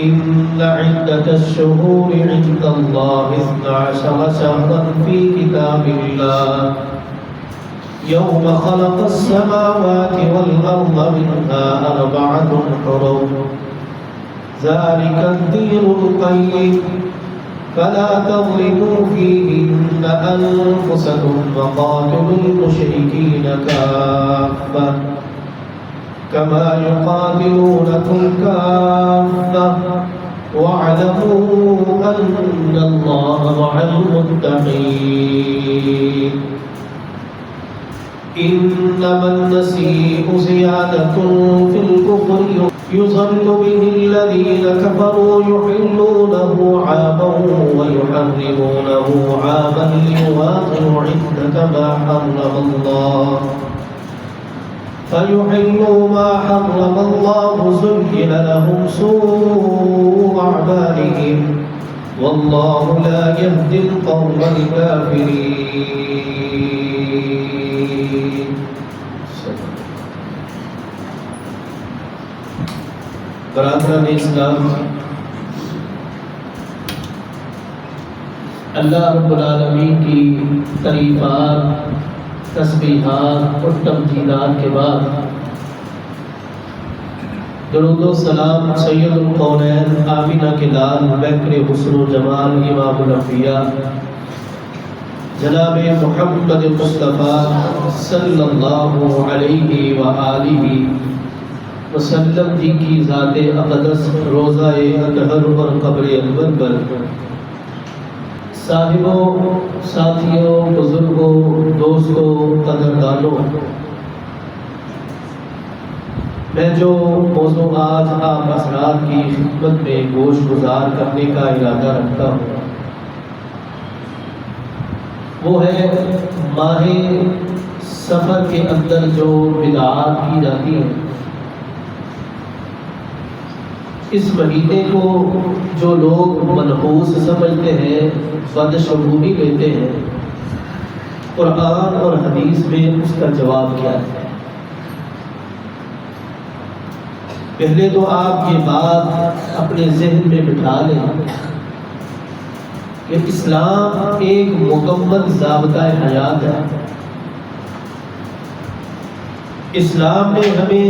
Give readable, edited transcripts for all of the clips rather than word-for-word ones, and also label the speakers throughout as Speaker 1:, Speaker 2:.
Speaker 1: إن عدة الشهور عند الله 12 شهرا في كتاب الله يوم خلق السماوات والأرض منها 4 حرم ذلك الدين القيم فلا تظلموا فيهن أنفسكم وقاتلوا المشركين كافة كما يقاتلونكم كافة واعلموا أن الله مع المتقين إنما النسيء زيادة في الكفر يضل به الذين كفروا يحلونه عاما ويحرمونه عاما ليواطئوا عدة ما حرم الله فيحلوا ما حرم الله زين لهم سوء أعمالهم والله لا يهدي القوم الكافرين. برادران اسلام، اللہ رب العالمین کی تعریفات، تسبیحات اور تمجیدات کے بعد درود و سلام سید القونین آمینہ کے لال بکر حسن و جمال امام الانبیاء جناب محمد مصطفیٰ صلی اللہ علیہ وآلہ وسلم جی کی ذات اقدس روضہ اطہر اور قبر انور پر صاحبوں، ساتھیوں، بزرگوں، دوستوں، قدردانوں، میں جو موضوع آج آپ حضرات کی خدمت میں گوش گزار کرنے کا ارادہ رکھتا ہوں وہ ہے ماہ سفر کے اندر جو بدعات کی جاتی ہیں، اس مہینے کو جو لوگ منحوس سمجھتے ہیں، بدشگونی لیتے ہیں، قرآن اور حدیث میں اس کا جواب کیا ہے؟ پہلے تو آپ یہ بات اپنے ذہن میں بٹھا لیں کہ اسلام ایک مکمل ضابطہ حیات ہے۔ اسلام نے ہمیں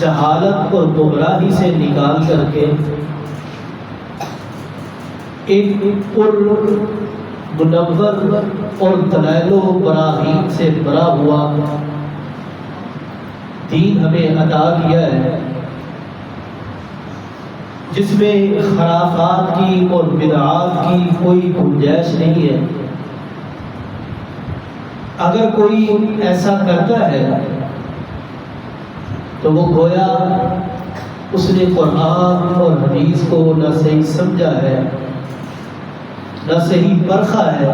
Speaker 1: جہالت اور گمراہی سے نکال کر کے ایک پر منور اور دلائل و براہین سے بھرا ہوا دین ہمیں عطا کیا ہے، جس میں خرافات کی اور بدعات کی کوئی گنجائش نہیں ہے۔ اگر کوئی ایسا کرتا ہے تو وہ گویا اس نے قرآن اور حدیث کو نہ صحیح سمجھا ہے، نہ صحیح پرکھا ہے،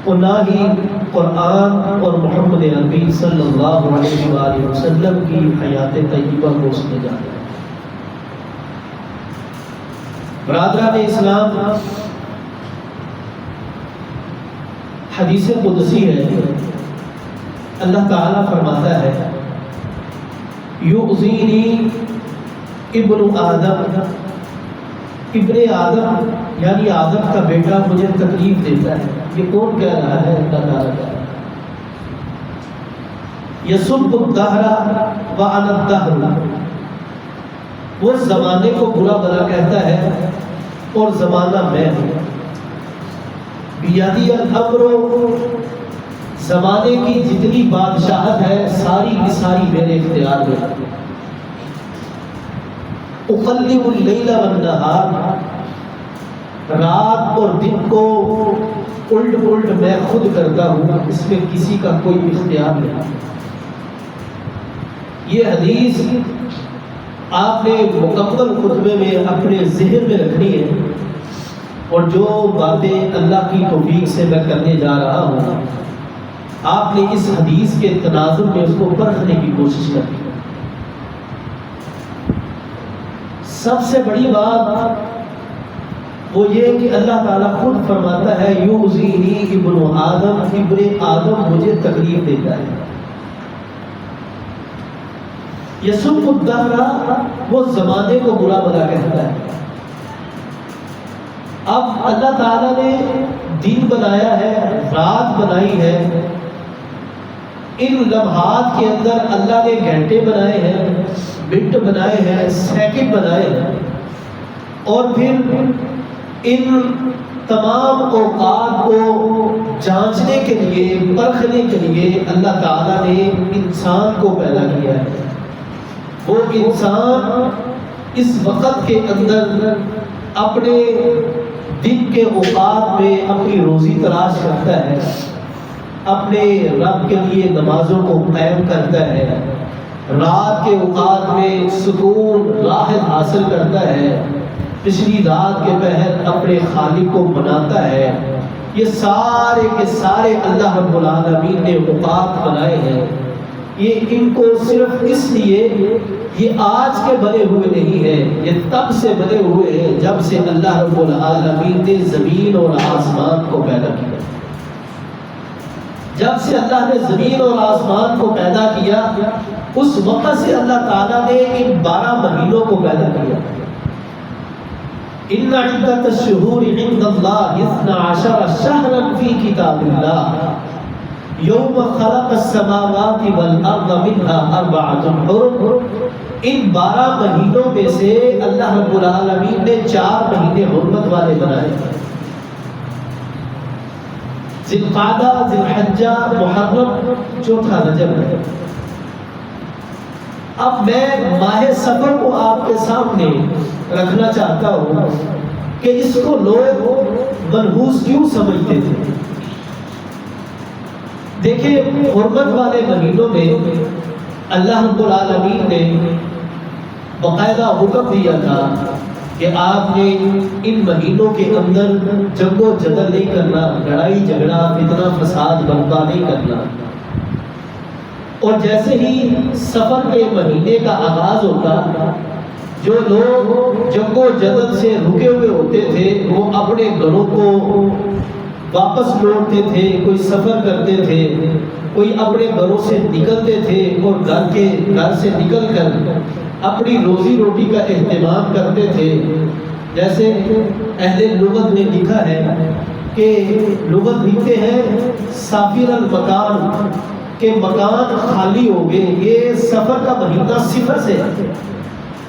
Speaker 1: اور نہ ہی قرآن اور محمد عربی صلی اللہ علیہ وآلہ وسلم کی حیات طیبہ کو اس نے جانا ہے۔ برادران اسلام، حدیث قدسی ہے، اللہ تعالیٰ فرماتا ہے یؤذینی ابن آدم، ابن آدم یعنی آدم کا بیٹا مجھے تکلیف دیتا ہے۔ یہ کون کہہ رہا ہے؟ اللہ تعالیٰ کہہ رہا ہے۔ یسب الدہر وانا الدہر، وہ زمانے کو برا بھلا کہتا ہے اور زمانہ میں ہوں۔ بیدی الامر، زمانے کی جتنی بادشاہت ہے ساری کی ساری میرے اختیار میں ہے۔ اقلب اللیل والنہار، رات اور دن کو الٹ پلٹ میں خود کرتا ہوں، اس میں کسی کا کوئی اختیار نہیں۔ یہ حدیث آپ نے مکمل خطبے میں اپنے ذہن میں رکھنی ہے، اور جو باتیں اللہ کی توفیق سے میں کرنے جا رہا ہوں آپ نے اس حدیث کے تناظر میں اس کو پرکھنے کی کوشش کرنی ہے۔ سب سے بڑی بات وہ یہ کہ اللہ تعالیٰ خود فرماتا ہے یؤذینی ابن آدم، ابن آدم مجھے تکلیف دیتا ہے۔ یسب الدہر وہ زمانے کو برا بھلا کہتا ہے. اب اللہ تعالیٰ نے دن بنایا ہے، رات بنائی ہے، ان لمحات کے اندر اللہ نے گھنٹے بنائے ہیں، منٹ بنائے ہیں، سیکنڈ بنائے ہیں، اور پھر ان تمام اوقات کو جانچنے کے لیے، پرکھنے کے لیے اللہ تعالیٰ نے انسان کو پیدا کیا ہے. وہ انسان اس وقت کے اندر اپنے دن کے اوقات میں اپنی روزی تلاش کرتا ہے، اپنے رب کے لیے نمازوں کو قائم کرتا ہے، رات کے اوقات میں سکون راحت حاصل کرتا ہے، پچھلی رات کے پہر اپنے خالق کو مناتا ہے. یہ سارے کے سارے اللہ رب العالمین نے اوقات بنائے ہیں. یہ ان کو صرف اس لیے یہ آج کے بنے ہوئے نہیں ہیں، یہ تب سے بنے ہوئے ہیں جب سے اللہ رب العالمین نے زمین اور آسمان کو پیدا کیا. جب سے اللہ نے زمین اور آسمان کو پیدا کیا اس وقت سے اللہ تعالیٰ نے ان 12 مہینوں کو پیدا کیا. ان عدت الشہور عند اللہ 12 شہرا فی کتاب اللہ یوم خلق السماوات والارض منها 4 حرم. ان 12 مہینوں میں سے اللہ رب العالمین نے 4 مہینے حرمت والے بنائے ہیں. ذی القعدہ، ذی الحجہ، محرم، چوتھا رجب ہے. اب میں ماہ سفر کو آپ کے سامنے رکھنا چاہتا ہوں کہ اس کو لوگ منحوس کیوں سمجھتے تھے. دیکھیں حرمت والے مہینوں میں اللہ رب العالمین نے باقاعدہ حکم دیا تھا کہ آپ نے ان مہینوں کے اندر جنگ و جدل نہیں کرنا، لڑائی جھگڑا فتنہ فساد برپا نہیں کرنا. اور جیسے ہی سفر کے مہینے کا آغاز ہوتا جو لوگ جنگ و جدل سے رکے ہوئے ہوتے تھے وہ اپنے گھروں کو واپس لوٹتے تھے، کوئی سفر کرتے تھے، کوئی اپنے گھروں سے نکلتے تھے اور گھر سے نکل کر اپنی روزی روٹی کا اہتمام کرتے تھے. جیسے اہل لغت نے لکھا ہے کہ لغت لکھتے ہیں سافر المکان، کہ مکان خالی ہو گئے. یہ سفر کا مہینہ صفر سے ہے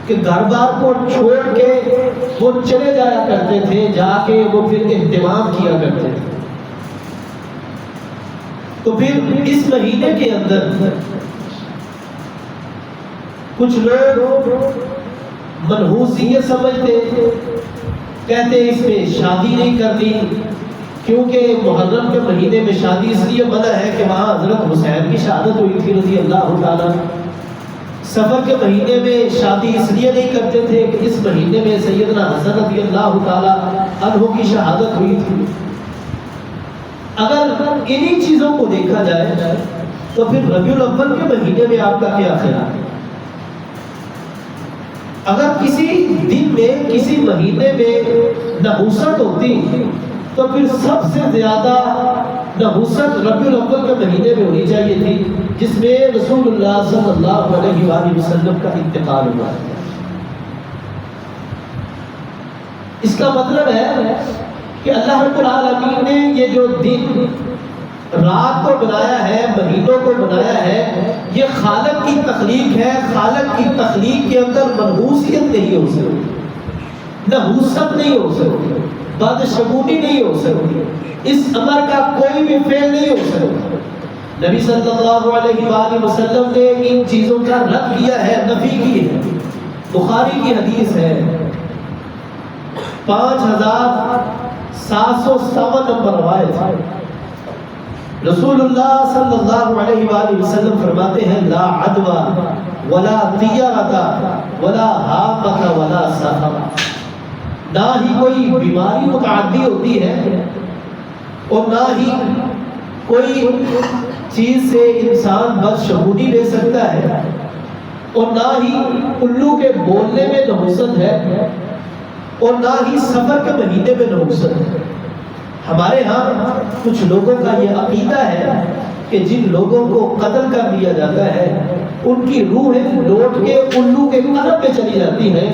Speaker 1: کہ گھر بار کو چھوڑ کے وہ چلے جایا کرتے تھے، جا کے وہ پھر اہتمام کیا کرتے تھے. تو پھر اس مہینے کے اندر کچھ لوگ منحوسیت سمجھتے، کہتے اس میں شادی نہیں کرنی کیونکہ محرم کے مہینے میں شادی اس لیے منع ہے کہ وہاں حضرت حسین کی شہادت ہوئی تھی رضی اللہ تعالیٰ. سفر کے مہینے میں شادی اس لیے نہیں کرتے تھے کہ اس مہینے میں سیدنا حسن رضی اللہ تعالیٰ عنہ کی شہادت ہوئی تھی. اگر انہی چیزوں کو دیکھا جائے تو پھر ربیع الاول کے مہینے میں آپ کا کیا خیال ہے؟ اگر کسی دن میں کسی مہینے میں نحوست ہوتی تو پھر سب سے زیادہ نحوست ربیع الاول کے مہینے میں ہونی چاہیے تھی جس میں رسول اللہ صلی اللہ علیہ وآلہ وسلم کا انتقال ہوا ہے. اس کا مطلب ہے کہ اللہ رب العالمین نے یہ جو دن رات کو بنایا ہے، مہینوں کو بنایا ہے، یہ خالق کی تخلیق ہے. خالق کی تخلیق کے اندر منحوسیت نہیں ہو سکتی، نحوست نہیں ہو سکتی، بدشگونی نہیں ہو سکتی، اس امر کا کوئی بھی فعل نہیں ہو سکتا. نبی صلی اللہ علیہ وآلہ وسلم نے ان چیزوں کا رد کیا ہے، نفی کی ہے. بخاری کی حدیث ہے 5757 نمبر روایت ہے. رسول اللہ صلی اللہ علیہ وآلہ وسلم فرماتے ہیں لا عدوى ولا طیرۃ ولا حامۃ ولا سفر. نہ ہی کوئی بیماری متعدی ہوتی ہے اور نہ ہی کوئی چیز سے انسان بدشگونی لے سکتا ہے اور نہ ہی الو کے بولنے میں نحوست ہے اور نہ ہی سفر کے مہینے میں نحوست ہے. ہمارے ہاں کچھ لوگوں کا یہ عقیدہ ہے کہ جن لوگوں کو قتل کر دیا جاتا ہے ان کی روحیں لوٹ کے الو کے قلب میں چلی جاتی ہیں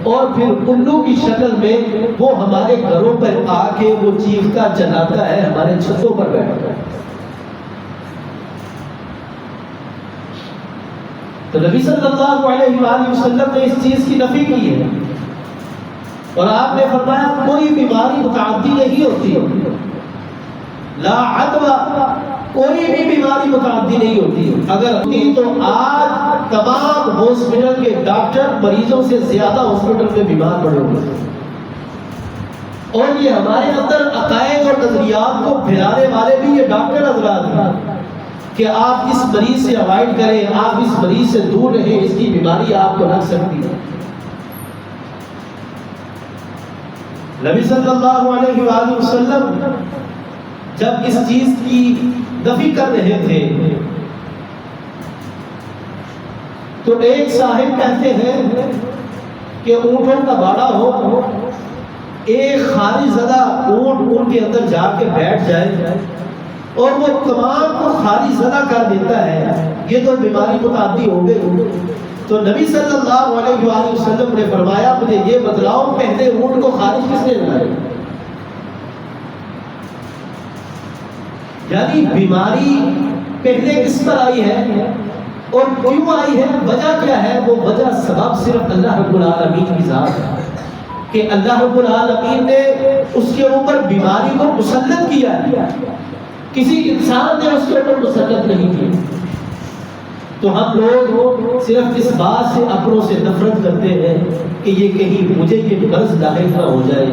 Speaker 1: اور پھر الو کی شکل میں وہ ہمارے گھروں پر آ کے وہ چیختا چلاتا ہے، ہمارے چھتوں پر بیٹھتا ہے۔ تو نبی صلی اللہ علیہ وآلہ وسلم نے اس چیز کی نفی کی ہے اور آپ نے فرمایا کوئی بیماری متعدی نہیں ہوتی، لا عدوى، کوئی بھی بیماری متعدی نہیں ہوتی، اگر ہوتی تو آج تمام ہاسپٹل کے ڈاکٹر مریضوں سے زیادہ ہاسپٹل میں بیمار پڑے ہوئے، اور یہ ہمارے اندر عقائد اور نظریات کو پھیلانے والے بھی یہ ڈاکٹر حضرات ہیں کہ آپ اس مریض سے اوائڈ کریں، آپ اس مریض سے دور رہیں، اس کی بیماری آپ کو لگ سکتی ہے۔ نبی صلی اللہ علیہ وآلہ وسلم جب اس چیز کی نفی کر رہے تھے تو ایک صاحب کہتے ہیں کہ اونٹوں کا باڑا ہو، ایک خالی زدہ اونٹ ان کے اندر جا کے بیٹھ جائے اور وہ تمام کو خالی زدہ کر دیتا ہے، یہ تو بیماری متعدی ہو گئی۔ تو نبی صلی اللہ علیہ وآلہ وسلم نے فرمایا مجھے یہ بتلاؤ پہلے اونٹ کو خارج کس نے لایا؟ یعنی بیماری پہلے کس پر آئی ہے اور کیوں آئی ہے، وجہ کیا ہے؟ وہ وجہ سبب صرف اللہ رب العالمین کی ذات ہے کہ اللہ رب العالمین نے اس کے اوپر بیماری کو مسلط کیا ہے، کسی انسان نے اس کے اوپر مسلط نہیں کیا۔ تو ہم لوگ صرف اس بات سے اپنوں سے نفرت کرتے ہیں کہ یہ کہیں مجھے یہ مرض لاحق نہ ہو جائے،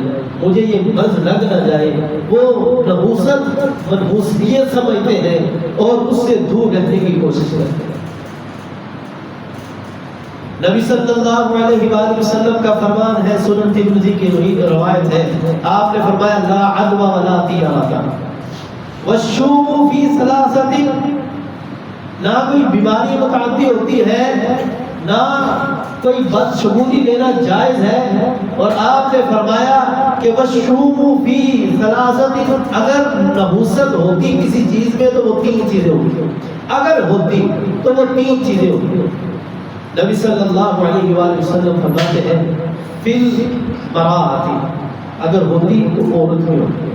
Speaker 1: مجھے یہ مرض لگ نہ جائے، وہ نحوست منحوسیت سمجھتے ہیں اور اس سے دور رہنے کی کوشش کرتے ہیں۔ نبی صلی اللہ علیہ وآلہ وسلم کا فرمان ہے، سنن ترمذی کی روایت ہے، آپ نے فرمایا لا عدوى ولا طیرۃ والشوم فی ثلاثۃ، نہ کوئی بیماری متعدی ہوتی ہے، نہ کوئی بدشگونی لینا جائز ہے، اور آپ نے فرمایا کہ والشوم فی ثلاثۃ، اگر نحوست ہوتی کسی چیز میں تو وہ تین چیزیں ہوتی، اگر ہوتی تو وہ تین چیزیں ہوتی۔ نبی صلی اللہ علیہ وآلہ وسلم فرماتے ہیں فی المرأۃ، اگر ہوتی تو عورت میں ہوتی۔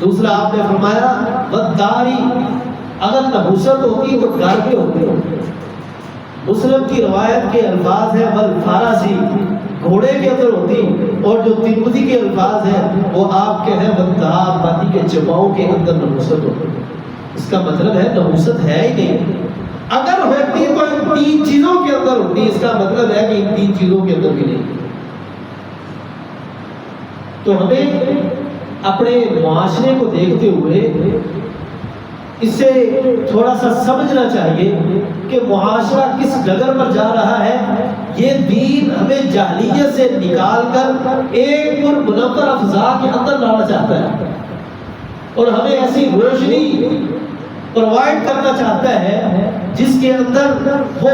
Speaker 1: دوسرا آپ نے فرمایا والداری، اگر نحوست ہوتی تو گھر میں ہوتی۔ مسلم کی روایت کے الفاظ ہیں والفارسی، گھوڑے کے اندر ہوتی، اور جو ترمذی کے الفاظ ہیں وہ آپ کے ہیں والدابۃ کے چپاؤں کے اندر نحوست ہوتی۔ اس کا مطلب ہے نحوست ہے ہی نہیں، اگر ہوتی تو ان تین چیزوں کے اندر ہوتی، اس کا مطلب ہے کہ ان تین چیزوں کے اندر بھی نہیں۔ تو ہمیں اپنے معاشرے کو دیکھتے ہوئے اس سے تھوڑا سا سمجھنا چاہیے کہ معاشرہ کس ڈگر پر جا رہا ہے۔ یہ دین ہمیں جاہلیت سے نکال کر ایک منور افضا کے اندر لانا چاہتا ہے اور ہمیں ایسی روشنی پرووائڈ کرنا چاہتا ہے جس کے اندر وہ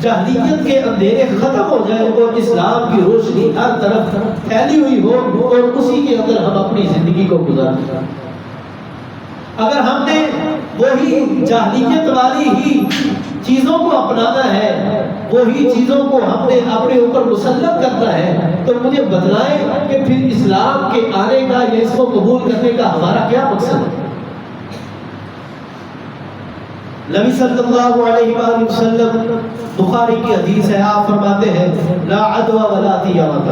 Speaker 1: جاہلیت کے اندھیرے ختم ہو جائے اور اسلام کی روشنی ہر طرف پھیلی ہوئی ہو اور اسی کے اندر ہم اپنی زندگی کو گزاریں۔ اگر ہم نے وہی جاہلیت والی ہی چیزوں کو اپنانا ہے، وہی چیزوں کو ہم نے اپنے اوپر مسلط کرنا ہے، تو مجھے بتلائیں کہ پھر اسلام کے آنے کا یا اس کو قبول کرنے کا ہمارا کیا مقصد ہے؟ نبی صلی اللہ علیہ وآلہ وسلم، بخاری کی حدیث ہے، آپ فرماتے ہیں لا عدوى ولا طیرۃ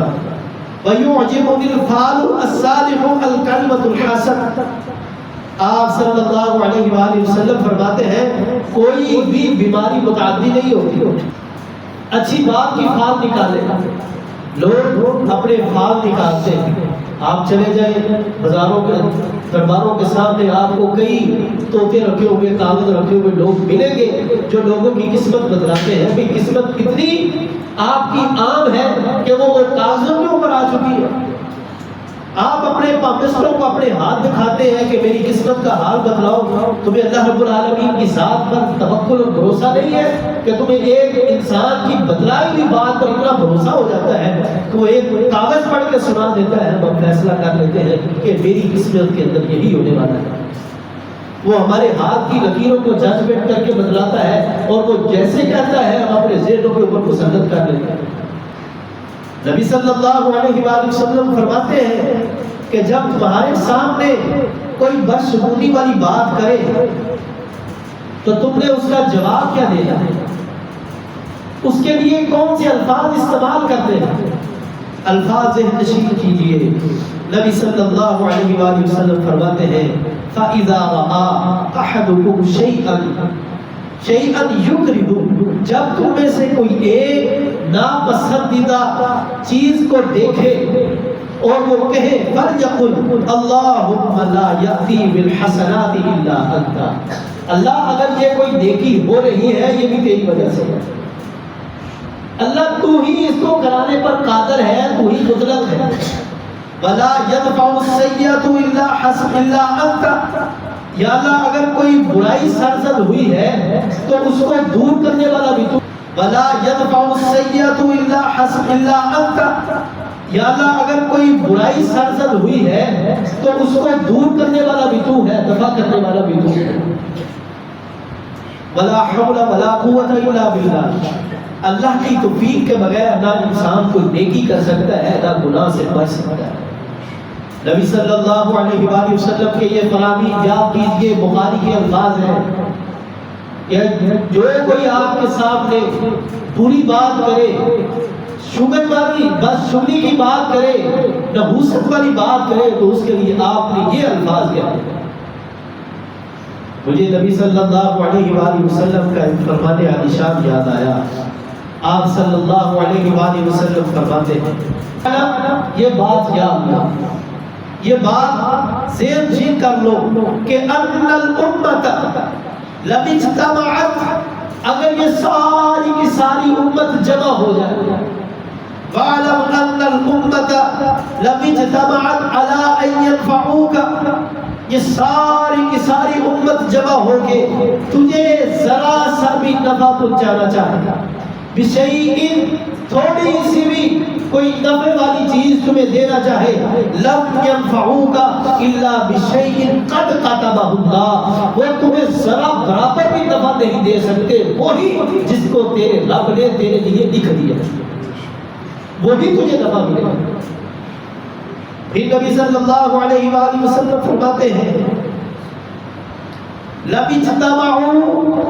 Speaker 1: ویعجبنی الفال الصالح الکلمۃ الحسنۃ۔ آپ صلی اللہ علیہ وآلہ وسلم فرماتے ہیں کوئی بھی بیماری متعدی نہیں ہوتی، اچھی بات کی فال نکالے، لوگ اپنے فال نکالتے ہیں۔ آپ چلے جائیں بازاروں کے درباروں کے سامنے، آپ کو کئی طوطے رکھے ہوئے، کاغذ رکھے ہوئے لوگ ملیں گے جو لوگوں کی قسمت بتلاتے ہیں۔ بھی قسمت اتنی آپ کی عام ہے کہ وہ کاغذوں کے اوپر آ چکی ہے۔ آپ اپنے پابندوں کو اپنے ہاتھ دکھاتے ہیں کہ میری قسمت کا حال بتلاؤ۔ تمہیں اللہ رب العالمین کی ذات پر توکل اور بھروسہ نہیں ہے کہ تمہیں ایک انسان کی بتلائی ہوئی بات پر اتنا بھروسہ ہو جاتا ہے کہ وہ ایک کاغذ پڑھ کے سنا دیتا ہے، ہم فیصلہ کر لیتے ہیں کہ میری قسمت کے اندر یہی ہونے والا ہے۔ وہ ہمارے ہاتھ کی لکیروں کو ججمنٹ کر کے بدلاتا ہے اور وہ جیسے کہتا ہے ہم اپنے ذہنوں کے اوپر مسلط کر لیتے ہیں۔ نبی صلی اللہ علیہ وآلہ وسلم فرماتے ہیں کہ جب تمہارے سامنے کوئی بدشگونی والی بات کرے تو تم نے اس کا جواب کیا دینا ہے، اس کے لیے کون سے الفاظ استعمال کرتے ہیں؟ الفاظ ذہن نشین کیجیے۔ نبی صلی اللہ علیہ وآلہ وسلم فرماتے ہیں فَإِذَا رَآ أَحَدُكُمْ شَيْئًا يُكْرِهُ، جب تم میں سے کوئی ایک ناپسندیدہ چیز کو دیکھے اور وہ کہے فَلْيَقُلْ اللَّهُمَّ لَا يَأْتِي بِالْحَسَنَاتِ إِلَّا أَنْتَ، اللہ اگر یہ کوئی نیکی ہو رہی ہے یہ بھی تیری وجہ سے ہے، اللہ تو ہی اس کو کرانے پر قادر ہے، تو ہی قدرت ہے۔ وَلَا يَدْفَعُ السَّيِّئَةُ إِلَّا أَنْتَ، یا اللہ اگر کوئی برائی سرزد ہوئی ہے تو اس کو دور کرنے والا بھی تو۔ وَلَا يَدْفَعُ السَّيِّئَةُ إِلَّا أَنْتَ، یا اللہ اگر کوئی برائی سرزد ہوئی ہے تو اس کو دور کرنے والا بھی تو ہے، دفع کرنے والا بھی تو ہے۔ وَلَا حَوْلَ وَلَا قُوَّةَ إِلَّا بِاللَّهِ، اللہ کی توفیق کے بغیر نہ انسان کو نیکی کر سکتا ہے نہ گناہ سے بچ سکتا ہے۔ نبی صلی اللہ علیہ وآلہ وسلم کے یہ فرامی یاد کیجئے، بخاری کے الفاظ ہیں کہ جو کوئی آپ کے سامنے بری بات کرے، شگن والی بدشگنی کی بات کرے، نحوست والی بات کرے، تو اس کے لیے آپ نے یہ الفاظ کیا ہے۔ مجھے نبی صلی اللہ علیہ وآلہ وسلم کا فرمان عالی شان یاد آیا۔ آپ صلی اللہ علیہ وآلہ وسلم فرماتے ہیں یہ بات یاد لو، یہ بات ذہن نشین کر لو کہ ان الامت لو اجتمعت، اگر یہ ساری کی ساری امت جمع ہو جائے، وَاعْلَمْ أَنَّ الْأُمَّةَ لَوْ اجْتَمَعَتْ عَلَىٰ أَن يَنفَعُوكَ، یہ ساری کی ساری امت جمع ہو کے تجھے ذرا سا بھی نفع پہنچانا چاہے، بِشَيْءٍ، تھوڑی سی بھی کوئی نفع والی چیز تمہیں دینا چاہے، لَمْ يَنفَعُوكَ إِلَّا بِشَيْءٍ قَدْ قَتَبَهُ اللَّهُ، وہ تمہیں ذرا برابر بھی نفع نہیں دے سکتے، وہی جس کو تیرے رب نے تیرے لیے لکھ دیا، وہی تجھے نفع ملے گا۔ پھر نبی صلی اللہ علیہ وآلہ وسلم فرماتے ہیں لَوْ اجْتَمَعُوا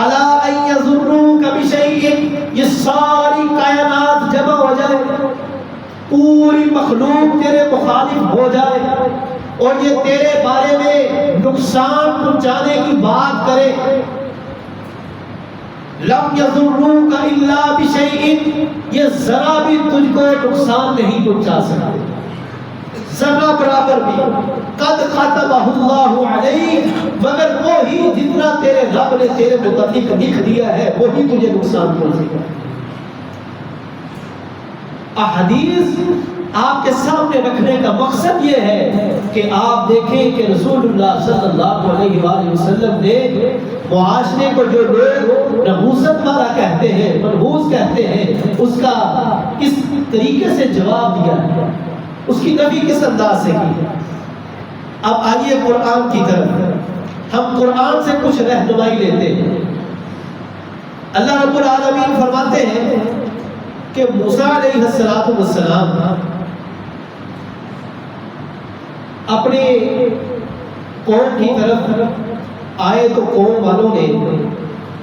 Speaker 1: عَلَىٰ أَن يَضُرُّوكَ بِشَيْءٍ، یہ ساری کائنات جمع ہو جائے، پوری مخلوق تیرے مخالف ہو جائے اور یہ تیرے بارے میں نقصان پہنچانے کی بات کرے، لَمْ يَضُرُّوكَ إِلَّا بِشَيْءٍ، یہ ذرا بھی تجھ کو نقصان نہیں پہنچا سکتے، ذرا برابر بھی، قد ختمہ اللہ علیک، مگر وہی جتنا تیرے رب نے تیرے متعلق لکھ دیا ہے وہی تجھے نقصان پہنچے گا۔ احادیث آپ کے سامنے رکھنے کا مقصد یہ ہے کہ آپ دیکھیں کہ رسول اللہ صلی اللہ علیہ وآلہ وسلم نے معاشرے کو جو لوگ نحوست والا کہتے ہیں، منحوس کہتے ہیں، اس کا کس طریقے سے جواب دیا ہے، اس کی نفی کس انداز سے کی ہے۔ اب آئیے قرآن کی طرف، ہم قرآن سے کچھ رہنمائی لیتے ہیں۔ اللہ رب العالمین فرماتے ہیں کہ موسیٰ علیہ السلام اپنے قوم کی طرف آئے تو قوم والوں نے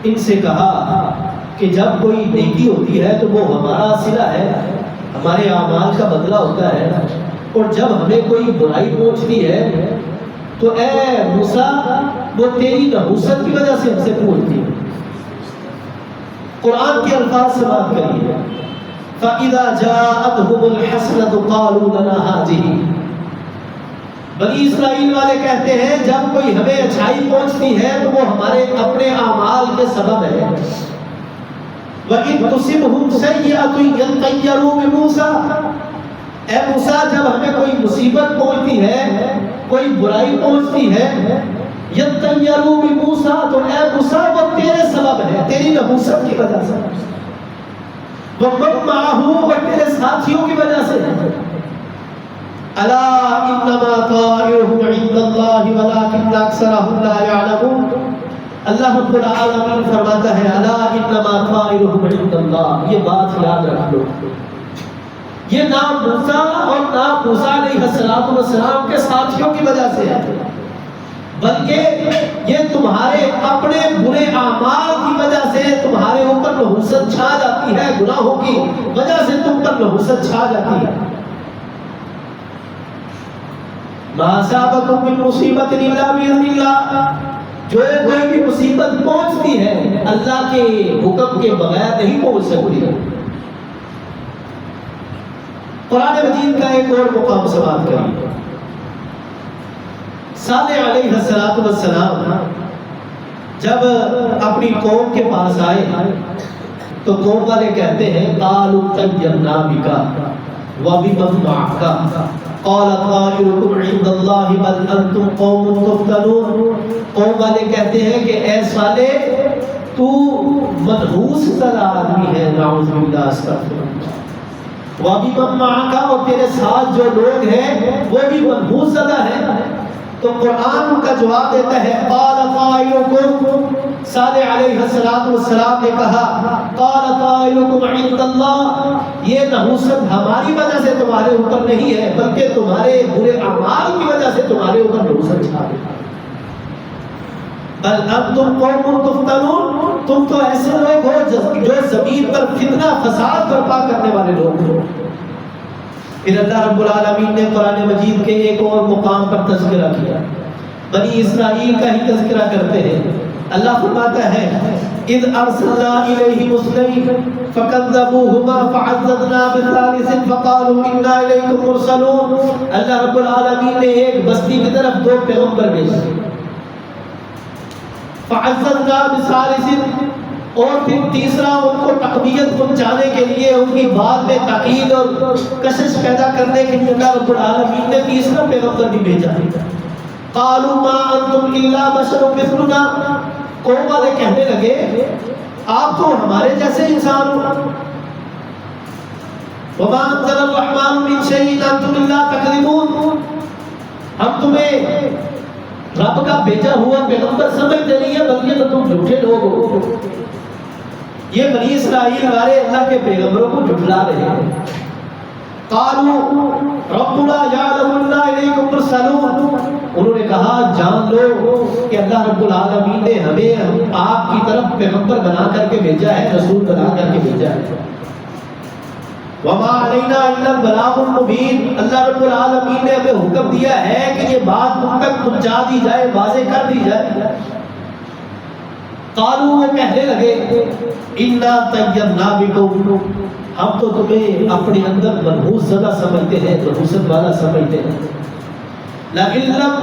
Speaker 1: ان سے کہا کہ جب کوئی نیکی ہوتی ہے تو وہ ہمارا صلہ ہے، ہمارے اعمال کا بدلہ ہوتا ہے، اور جب ہمیں کوئی برائی پہنچتی ہے تو اے موسیٰ وہ تیری نحوست کی وجہ سے ہم سے پہنچتی ہے۔ قرآن کے الفاظ سے بات کریے، فَإِذَا جَاءَتْهُمُ الْحَسَنَةُ قَالُوا لَنَا هَٰذِهِ، بنی اسرائیل والے کہتے ہیں جب کوئی ہمیں اچھائی پہنچتی ہے تو وہ ہمارے اپنے اعمال کے سبب ہے۔ وَإِن تُصِبْهُمْ سَيِّئَةٌ يَطَّيَّرُوا بِمُوسَىٰ، اے موسیٰ جب ہمیں کوئی مصیبت پہنچتی ہے، کوئی برائی پہنچتی ہے، يَطَّيَّرُوا بِمُوسَىٰ، تو اے موسیٰ وہ تیرے سبب ہے، تیری نحوست کی وجہ سے، وَمَن مَّعَهُ، وہ تیرے ساتھیوں کی وجہ سے ہے۔ الا انما طائرهم عند الله ولكن اکثرهم لا يعلمون. اللہ رب العالمین فرماتا ہے الا انما طائرهم عند اللہ. یہ بات یاد رکھ لو، یہ نہ موسیٰ اور نہ موسیٰ علیہ السلام کے ساتھیوں کی وجہ سے ہے، بلکہ یہ تمہارے اپنے برے اعمال کی وجہ سے تمہارے اوپر نحوست چھا جاتی ہے، گناہوں کی وجہ سے تم پر نحوست چھا جاتی ہے. ما اصابکم من مصیبت الا باذن اللہ. جو کوئی بھی مصیبت پہنچتی ہے اللہ کے حکم کے بغیر نہیں پہنچ سکتی. قرآن مجید کا ایک اور مقام سماعت کریے. صالح علیہ السلام جب اپنی قوم کے پاس آئے تو قوم والے کہتے ہیں قالوا طیرنا بک وبمن معک قال طائرکم عند اللہ بل انتم قوم تفتنون. قوم والے کہتے ہیں کہ اے صالح تو منحوس زدہ آدمی ہے، نعوذ باللہ استغفر اللہ. وبمن معک، اور تیرے ساتھ جو لوگ ہیں وہ بھی منحوس زدہ ہیں. تو قرآن کا جواب دیتا ہے قال طائرکم. صالح علیہ السلام نے کہا قال طائرکم عند اللہ، یہ نحوست ہماری وجہ سے تمہارے اوپر نہیں ہے بلکہ تمہارے برے اعمال کی وجہ سے تمہارے اوپر نحوست چھا گئی. بل انتم قوم تفتنون، تم تو ایسے لوگ ہو جو زمین پر فتنہ فساد برپا کرنے والے لوگ ہو. پھر اللہ رب العالمین نے قرآن مجید کے ایک اور مقام پر تذکرہ کیا، بنی اسرائیل کا ہی تذکرہ کرتے ہیں. اللہ فرماتا ہے اذ ارسلنا الیہم اثنین فکذبوہما فعززنا بثالث فقالوا انا الیکم مرسلون. اللہ رب العالمین نے ایک بستی کی طرف دو پیغمبر بھیجے، فعززنا بثالث، اور پھر تیسرا ان کو تقویت پہنچانے کے لیے ان کی بات میں تاکید اور کشش پیدا کرنے کے لیے اللہ رب العالمین نے تیسرا پیغمبر بھی بھیجا. قالوا ما انتم الا بشر مثلنا. قوم والے کہنے لگے آپ تو ہمارے جیسے انسان ہو. وما انزل الرحمن من شيء انتم الا تكذبون. ہم تمہیں رب کا بھیجا ہوا پیغمبر سمجھتے نہیں ہے بلکہ تو تم جھوٹے لوگ ہو. یہ بنی اسرائیل والے اللہ کے پیغمبروں کو جھٹلا رہے ہیں. قالوا ربنا يعلم انا اليكم مرسلون. انہوں نے کہا جان لو کہ اللہ رب العالمین نے ہمیں آپ کی طرف پیغمبر بنا کر کے بھیجا ہے، رسول بنا کر کے بھیجا ہے. وما علینا الا البلاغ المبین. اللہ رب العالمین نے ہمیں حکم دیا ہے کہ یہ بات تم تک پہنچا دی جائے، واضح کر دی جائے. قالوا، وہ کہنے لگے انا طیرنا بکم، ہم تو تمہیں اپنے اندر منحوس زدہ سمجھتے ہیں، نحوست والا سمجھتے ہیں. لئن لم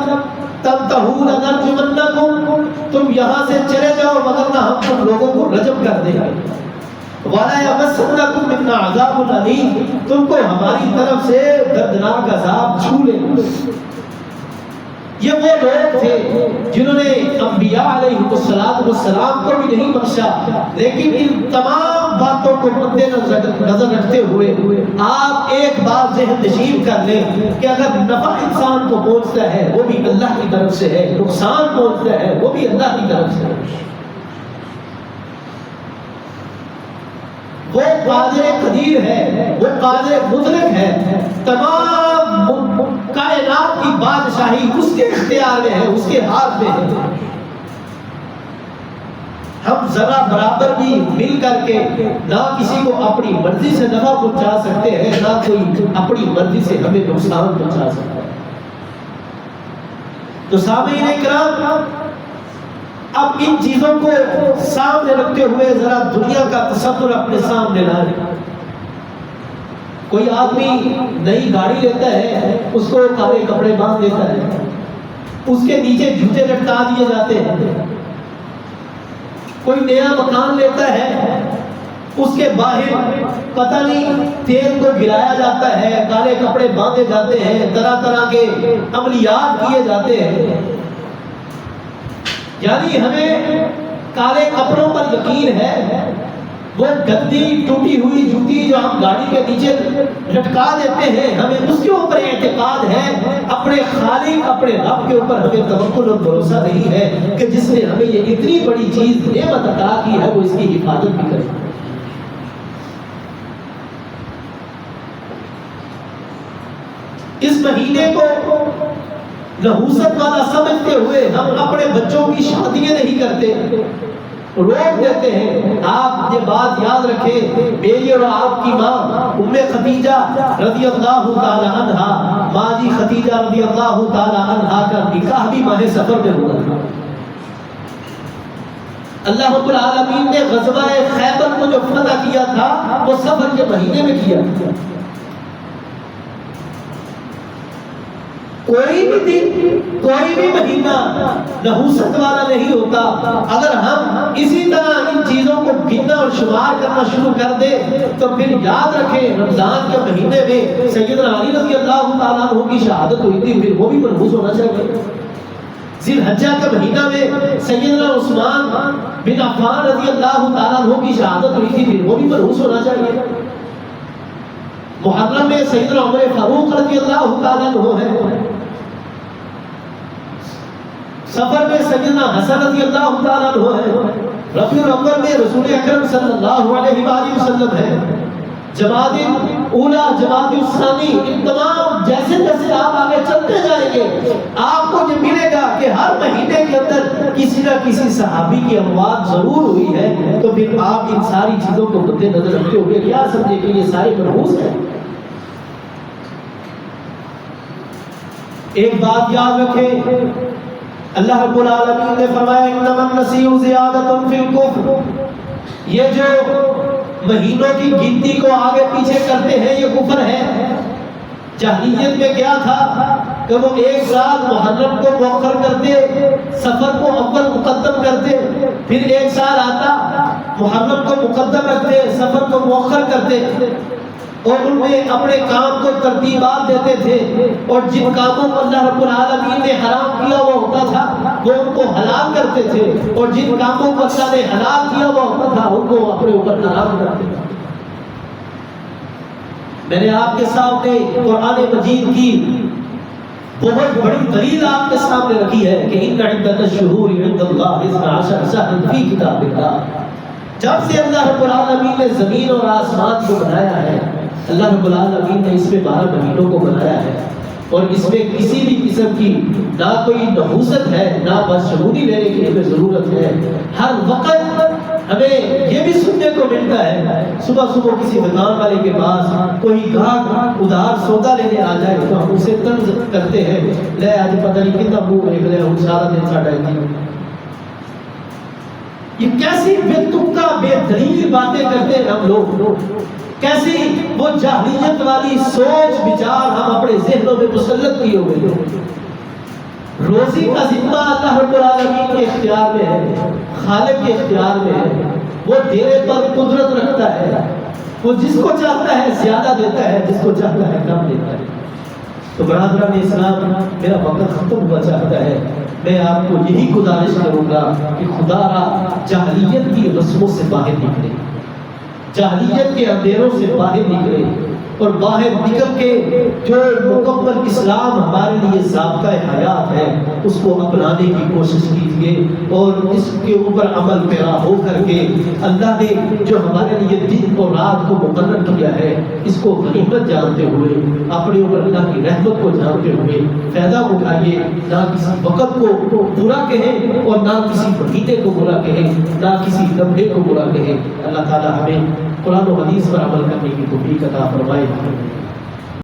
Speaker 1: تنتہوا لنرجمنکم، تم یہاں سے چلے جاؤ مگر نہ ہم تم لوگوں کو رجم کر دیں گے. وَلَا يَمَسَّنَّكُم مِّنَّا عَذَابٌ أَلِيمٌ، تم کو ہماری طرف سے دردناک عذاب چھو لے گا. یہ وہ لوگ تھے جنہوں نے انبیاء علیہ السلام کو بھی نہیں بخشا، لیکن ان تمام باتوں کو مد نظر رکھتے ہوئے آپ ایک بات ذہن نشین کر لیں کہ اگر نفع انسان کو پہنچتا ہے وہ بھی اللہ کی طرف سے ہے، نقصان پہنچتا ہے وہ بھی اللہ کی طرف سے ہے. وہ قادر قدیر ہے، وہ قادر مطلق ہے، تمام کائنات کی بادشاہی اس کے اختیار میں ہے، اس کے ہاتھ میں ہے. ہم ذرا برابر بھی مل کر کے نہ کسی کو اپنی مرضی سے نفع پہنچا سکتے ہیں، نہ کوئی اپنی مرضی سے ہمیں نقصان پہنچا سکتا ہے. تو سامعین اکرام، اب ان چیزوں کو سامنے رکھتے ہوئے ذرا دنیا کا تصور اپنے سامنے لائیں. کوئی آدمی نئی گاڑی لیتا ہے، اس کو کالے کپڑے باندھ دیتا ہے، اس کے نیچے جوتے لٹکا دیے جاتے ہیں. کوئی نیا مکان لیتا ہے، اس کے باہر پتہ نہیں تیل کو گرایا جاتا ہے، کالے کپڑے باندھے جاتے ہیں، طرح طرح کے عملیات کیے جاتے ہیں. یعنی ہمیں کالے کپڑوں پر یقین ہے وہ گندی ٹوٹی ہوئی جوتی جو ہم گاڑی کے نیچے لٹکا دیتے ہیں، ہمیں اس کے اوپر اعتقاد ہے، اپنے خالق اپنے رب کے اوپر ہمیں توکل اور بھروسہ نہیں ہے کہ جس نے ہمیں یہ اتنی بڑی چیز نعمت عطا کی ہے وہ اس کی حفاظت بھی کرے۔ اس مہینے کو نحوست والا سمجھتے ہوئے ہم اپنے بچوں کی شادیاں نہیں کرتے، روک دیتے ہیں۔ آپ یہ بات یاد رکھیں، میری اور آپ کی ماں ام خدیجہ رضی اللہ تعالی عنہا، ماں جی خدیجہ رضی اللہ تعالی عنہا کا نکاح بھی ماہ سفر میں ہوا تھا۔ اللہ رب العالمین نے غزوہ خیبر کو جو فتح کیا تھا وہ سفر کے مہینے میں کیا تھا۔ کوئی بھی دن، کوئی بھی مہینہ نحوست والا نہیں ہوتا۔ اگر ہم اسی طرح ان چیزوں کو گننا اور شمار کرنا شروع کر دیں تو پھر یاد رکھیں رمضان کے مہینے میں سیدنا علی رضی اللہ تعالیٰ عنہ کی شہادت ہوئی تھی، پھر وہ بھی منحوس ہونا چاہیے۔ ذی الحجہ کے مہینہ میں سیدنا عثمان بن عفان رضی اللہ تعالیٰ عنہ کی شہادت ہوئی تھی، پھر وہ بھی منحوس ہونا چاہیے۔ محرم میں سیدنا عمر فاروق رضی اللہ تعالیٰ عنہ ہے، سفر میں سیدنا حسن رضی اللہ تعالیٰ عنہ ہے، ربیع الاول میں رسول اکرم صلی اللہ علیہ وآلہ وسلم ہے، جمادی اولا جمادی الثانی، ان تمام جیسے جیسے آپ آگے چلتے جائیں گے آپ کو یہ ملے گا کہ ہر مہینے کے اندر کسی نہ کسی صحابی کی اموات ضرور ہوئی ہے۔ تو پھر آپ ان ساری چیزوں کو مد نظر رکھتے ہوئے کیا سمجھے کہ یہ سارے منحوس ہیں؟ ایک بات یاد رکھیں، اللہ رب العالمین نے فرمایا انما النسیء زیادۃ فی الکفر، یہ جو مہینوں کی گنتی کو آگے پیچھے کرتے ہیں یہ کفر ہے۔ جاہلیت میں کیا تھا کہ وہ ایک سال محرم کو مؤخر کرتے، سفر کو اول مقدم کرتے، پھر ایک سال آتا محرم کو مقدم رکھتے، سفر کو مؤخر کرتے، اور ان میں اپنے کام کو ترتیبات دیتے تھے، اور جن کاموں کو اللہ رب العالمین نے حرام کیا ہوا ہوتا تھا وہ ان کو حلال کرتے تھے، اور جن کاموں کو اللہ نے حلال کیا ہوا ہوتا تھا ان کو اپنے اوپر حرام کرتے تھے۔ میں نے آپ کے سامنے قرآن مجید کی بہت بڑی دلیل آپ کے سامنے رکھی ہے کہ ان عدت الشہور عند اللہ 12 شہرا فی کتاب اللہ۔ جب سے اللہ رب العالمین نے زمین اور آسمان کو بنایا ہے، اللہ رب العالمین نے اس میں 12 مہینوں کو بنایا ہے، اور اس میں کسی بھی قسم کی نہ کوئی نحوست ہے نہ بدشگونی لینے کی ہمیں ضرورت ہے۔ ہر وقت ہمیں یہ بھی سننے کو ملتا ہے، صبح صبح کسی دکان والے کے پاس کوئی گاہک ادھار سودا لینے آ جائے تو ہم اسے طنز کرتے ہیں، لے آج پتہ نہیں کتنا منہ دیکھ لے، ہم سارا دن ساڑھا ہی۔ یہ کیسی بے تکا بے دلیل باتیں کرتے ہیں ہم لوگ، کیسی وہ جاہلیت والی سوچ بچار ہم اپنے ذہنوں میں مسلط کیے ہوئے۔ روزی کا ذمہ اللہ رب العالمین کے اختیار میں ہے، خالق کے اختیار میں ہے، وہ دینے پر قدرت رکھتا ہے، وہ جس کو چاہتا ہے زیادہ دیتا ہے، جس کو چاہتا ہے کم دیتا ہے۔ تو برادران اسلام، میرا وقت ختم ہوا چاہتا ہے، میں آپ کو یہی گزارش کروں گا کہ خدا را جاہلیت کی رسموں سے باہر نکلے، جاہلیت کے اندھیروں سے باہر نکلے، اور باہر نکل کے جو مکمل اسلام ہمارے لیے ضابطۂ حیات ہے اس کو اپنانے کی کوشش کیجیے، اور اس کے اوپر عمل پیرا ہو کر کے اللہ نے جو ہمارے لیے دن اور رات کو مقرر کیا ہے اس کو غنیمت جانتے ہوئے، اپنے اوپر اللہ کی رحمت کو جانتے ہوئے فائدہ اٹھائیے، نہ کسی وقت کو برا کہیں اور نہ کسی مہینے کو برا کہیں، نہ کسی لمحے کو برا کہیں۔ اللہ تعالیٰ ہمیں قرآن و حدیث پر عمل کرنے کی توفیق عطا فرمائے۔